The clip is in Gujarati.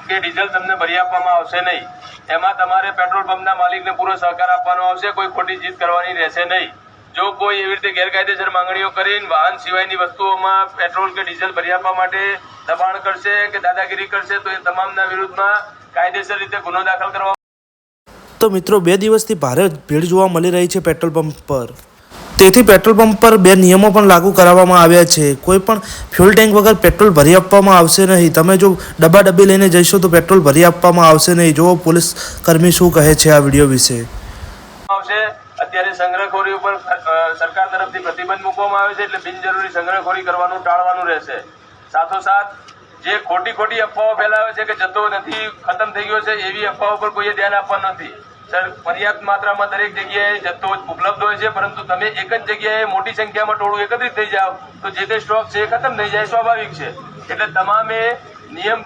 કે ડીઝલ તમને ભરી આપવામાં આવશે નહીં. એમાં તમારે પેટ્રોલ પંપના માલિકને પૂરો સહકાર આપવાનો આવશે. કોઈ ખોટી જીત કરવાની રહેશે નહીં. જો કોઈ એવી રીતે ગેરકાયદેસર માંગણીઓ કરીને વાહન સિવાયની વસ્તુઓમાં પેટ્રોલ કે ડીઝલ ભરી આપવા માટે દબાણ કરશે કે દાદાગીરી કરશે તો એ તમામના વિરુદ્ધમાં કાયદેસર રીતે ગુનો દાખલ કરવા. તો મિત્રો 2 દિવસથી ભારે ભીડ જોવા મળી રહી છે પેટ્રોલ પંપ પર. તેથી પેટ્રોલ પંપ પર 2 નિયમો પણ લાગુ કરવામાં આવ્યા છે. કોઈ પણ ફ્યુલ ટેન્ક વગર પેટ્રોલ ભરી આપવામાં આવશે નહીં. તમે જો ડબ્બી લઈને જશો તો પેટ્રોલ ભરી આપવામાં આવશે નહીં. જો પોલીસ કર્મી શું કહે છે આ વિડીયો વિશે. આવશે. અત્યારે સંગ્રહખોરી ઉપર સરકાર તરફથી પ્રતિબંધ મૂકવામાં આવે છે એટલે બિનજરૂરી સંગ્રહખોરી કરવાનું ટાળવાનું રહેશે. સાથોસાથ જે ખોટી અફવાઓ ફેલાવે છે કે જથ્થો નથી ખતમ થઈ ગયો છે એવી અફવાઓ પર કોઈએ ધ્યાન આપવાનું નથી. સર, પર્યાપ્ત માત્રામાં દરેક જગ્યાએ જથ્થો ઉપલબ્ધ હોય છે, પરંતુ તમે એક જ જગ્યાએ મોટી સંખ્યામાં ટોળું એકત્રિત થઈ જાઓ તો જે તે સ્ટોક છે એ ખતમ થઈ જાય, સ્વાભાવિક છે. એટલે તમામે નિયમ